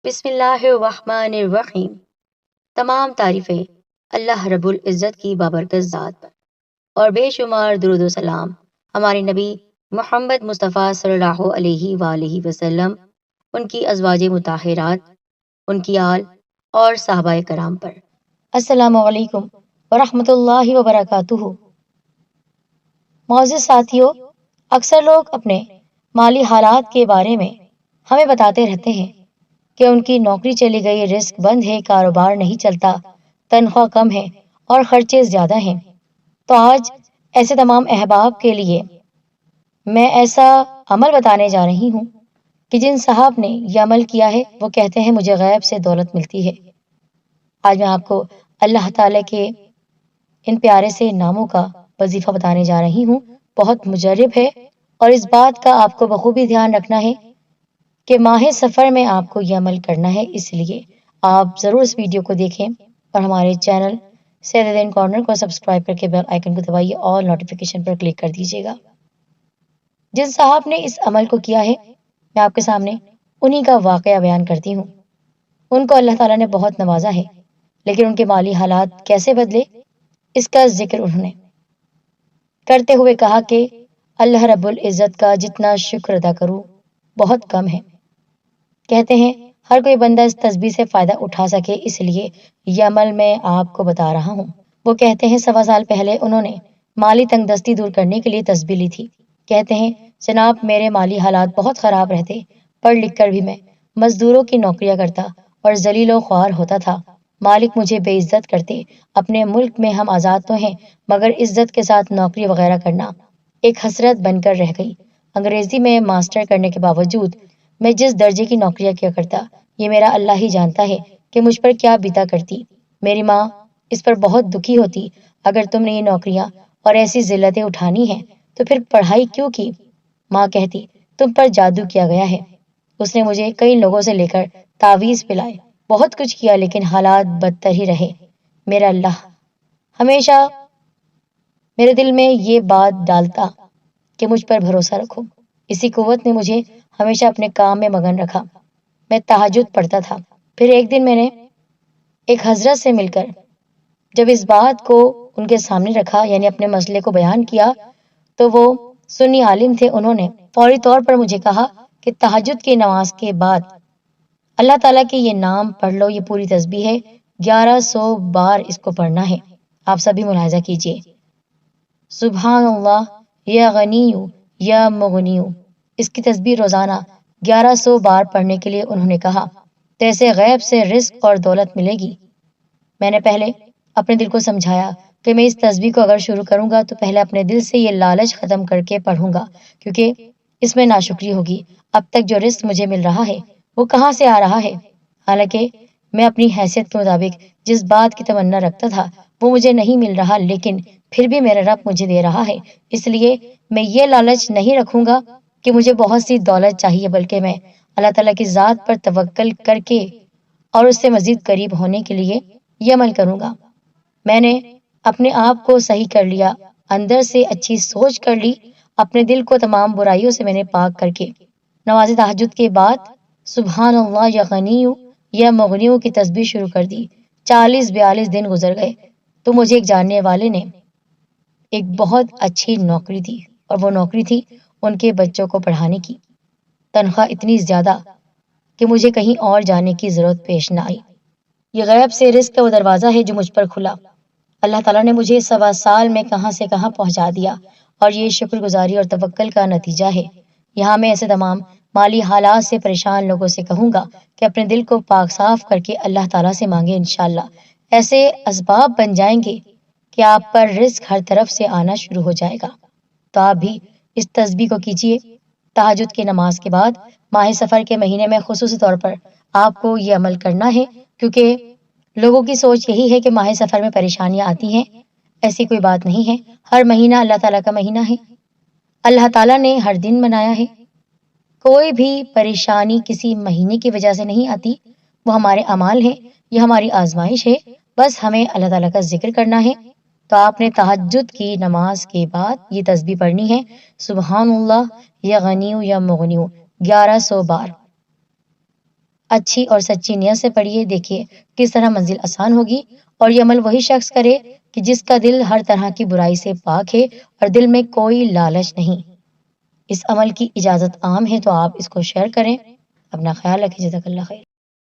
بسم اللہ الرحمن الرحیم۔ تمام تعریفیں اللہ رب العزت کی بابرکت ذات پر، اور بے شمار درود و سلام ہمارے نبی محمد مصطفیٰ صلی اللہ علیہ وآلہ وسلم، ان کی ازواج مطہرات، ان کی آل اور صحابہ کرام پر۔ السلام علیکم ورحمۃ اللہ وبرکاتہ۔ معزز ساتھیو، اکثر لوگ اپنے مالی حالات کے بارے میں ہمیں بتاتے رہتے ہیں کہ ان کی نوکری چلی گئی، رزق بند ہے، کاروبار نہیں چلتا، تنخواہ کم ہے اور خرچے زیادہ ہیں۔ تو آج ایسے تمام احباب کے لیے میں ایسا عمل بتانے جا رہی ہوں کہ جن صاحب نے یہ عمل کیا ہے وہ کہتے ہیں مجھے غیب سے دولت ملتی ہے۔ آج میں آپ کو اللہ تعالی کے ان پیارے سے ناموں کا وظیفہ بتانے جا رہی ہوں۔ بہت مجرب ہے، اور اس بات کا آپ کو بخوبی دھیان رکھنا ہے کہ ماہ سفر میں آپ کو یہ عمل کرنا ہے، اس لیے آپ ضرور اس ویڈیو کو دیکھیں اور ہمارے چینل سید دین کارنر کو سبسکرائب کر کے بیل آئیکن کو دبائیے اور نوٹیفیکیشن پر کلک کر دیجیے گا۔ جن صاحب نے اس عمل کو کیا ہے میں آپ کے سامنے انہی کا واقعہ بیان کرتی ہوں۔ ان کو اللہ تعالیٰ نے بہت نوازا ہے، لیکن ان کے مالی حالات کیسے بدلے اس کا ذکر انہوں نے کرتے ہوئے کہا کہ اللہ رب العزت کا جتنا شکر ادا کروں بہت کم ہے۔ کہتے ہیں ہر کوئی بندہ اس تسبیح سے فائدہ اٹھا سکے، اس لیے یہ عمل میں آپ کو بتا رہا ہوں۔ وہ کہتے ہیں 1.25 سال پہلے انہوں نے مالی تنگ دستی دور کرنے کے لیے تسبیح لی تھی۔ کہتے ہیں جناب میرے مالی حالات بہت خراب رہتے، پڑھ لکھ کر بھی میں مزدوروں کی نوکریاں کرتا اور ذلیل و خوار ہوتا تھا۔ مالک مجھے بے عزت کرتے۔ اپنے ملک میں ہم آزاد تو ہیں، مگر عزت کے ساتھ نوکری وغیرہ کرنا ایک حسرت بن کر رہ گئی۔ انگریزی میں ماسٹر کرنے کے باوجود میں جس درجے کی نوکریاں کیا کرتا، یہ میرا اللہ ہی جانتا ہے کہ مجھ پر کیا بیتا کرتی۔ میری ماں اس پر بہت دکھی ہوتی۔ اگر تم نے یہ نوکریاں اور ایسی ذلتیں اٹھانی ہیں تو پھر پڑھائی کیوں کی؟ ماں کہتی تم پر جادو کیا گیا ہے۔ اس نے مجھے کئی لوگوں سے لے کر تعویذ پلائے، بہت کچھ کیا، لیکن حالات بدتر ہی رہے۔ میرا اللہ ہمیشہ میرے دل میں یہ بات ڈالتا کہ مجھ پر بھروسہ رکھو۔ اسی قوت نے مجھے ہمیشہ اپنے کام میں مگن رکھا۔ میں تہجد پڑھتا تھا۔ پھر ایک دن میں نے ایک حضرت سے مل کر جب اس بات کو ان کے سامنے رکھا، یعنی اپنے مسئلے کو بیان کیا، تو وہ سنی عالم تھے۔ انہوں نے فوری طور پر مجھے کہا کہ تہجد کی نماز کے بعد اللہ تعالیٰ کے یہ نام پڑھ لو، یہ پوری تسبیح ہے، 1100 بار اس کو پڑھنا ہے۔ آپ سبھی ملاحظہ کیجئے، سبحان اللہ یا غنیو یا مغنیو، اس کی تسبیح روزانہ 1100 بار پڑھنے کے لیے انہوں نے کہا، تو ایسے غیب سے رزق اور دولت ملے گی۔ میں نے پہلے اپنے دل کو سمجھایا کہ میں اس تسبیح کو اگر شروع کروں گا تو پہلے اپنے دل سے یہ لالچ ختم کر کے پڑھوں گا، کیونکہ اس میں ناشکری ہوگی۔ اب تک جو رزق مجھے مل رہا ہے وہ کہاں سے آ رہا ہے؟ حالانکہ میں اپنی حیثیت کے مطابق جس بات کی تمنا رکھتا تھا وہ مجھے نہیں مل رہا، لیکن پھر بھی میرا رب مجھے دے رہا ہے۔ اس لیے میں یہ لالچ نہیں رکھوں گا کہ مجھے بہت سی دولت چاہیے، بلکہ میں اللہ تعالیٰ کی ذات پر توکل کر کے اور اس سے مزید قریب ہونے کے لیے یہ عمل کروں گا۔ میں نے اپنے آپ کو صحیح کر لیا، اندر سے اچھی سوچ کر لی، اپنے دل کو تمام برائیوں سے میں نے پاک کر کے نماز تہجد کے بعد سبحان اللہ یا غنیو یا مغنیو کی تسبیح شروع کر دی۔ 40-42 دن گزر گئے تو مجھے ایک جاننے والے نے ایک بہت اچھی نوکری دی، اور وہ نوکری تھی ان کے بچوں کو پڑھانے کی۔ تنخواہ اتنی زیادہ کہ مجھے کہیں اور جانے کی ضرورت پیش نہ آئی۔ یہ غیب سے رزق کا وہ دروازہ ہے جو مجھ پر کھلا۔ اللہ تعالیٰ نے مجھے 1.25 سال میں کہاں سے کہاں پہنچا دیا، اور یہ شکر گزاری اور توکل کا نتیجہ ہے۔ یہاں میں ایسے تمام مالی حالات سے پریشان لوگوں سے کہوں گا کہ اپنے دل کو پاک صاف کر کے اللہ تعالیٰ سے مانگے، انشاءاللہ ایسے اسباب بن جائیں گے کہ آپ پر رزق ہر طرف سے آنا شروع ہو جائے گا۔ تو آپ بھی اس تسبیح کو کیجیے۔ تہجد کی نماز کے بعد ماہ سفر کے مہینے میں خصوصی طور پر آپ کو یہ عمل کرنا ہے، کیونکہ لوگوں کی سوچ یہی ہے کہ ماہ سفر میں پریشانیاں آتی ہیں۔ ایسی کوئی بات نہیں ہے، ہر مہینہ اللہ تعالیٰ کا مہینہ ہے۔ اللہ تعالیٰ نے ہر دن بنایا ہے۔ کوئی بھی پریشانی کسی مہینے کی وجہ سے نہیں آتی، وہ ہمارے اعمال ہیں، یہ ہماری آزمائش ہے، بس ہمیں اللہ تعالیٰ کا ذکر کرنا ہے۔ تو آپ نے تہجد کی نماز کے بعد یہ تسبیح پڑھنی ہے، سبحان اللہ یا غنیو یا مغنیو 1100 بار۔ اچھی اور سچی نیت سے پڑھیے، دیکھیے کس طرح منزل آسان ہوگی۔ اور یہ عمل وہی شخص کرے کہ جس کا دل ہر طرح کی برائی سے پاک ہے اور دل میں کوئی لالچ نہیں۔ اس عمل کی اجازت عام ہے، تو آپ اس کو شیئر کریں۔ اپنا خیال رکھیں، جزاک اللہ خیر۔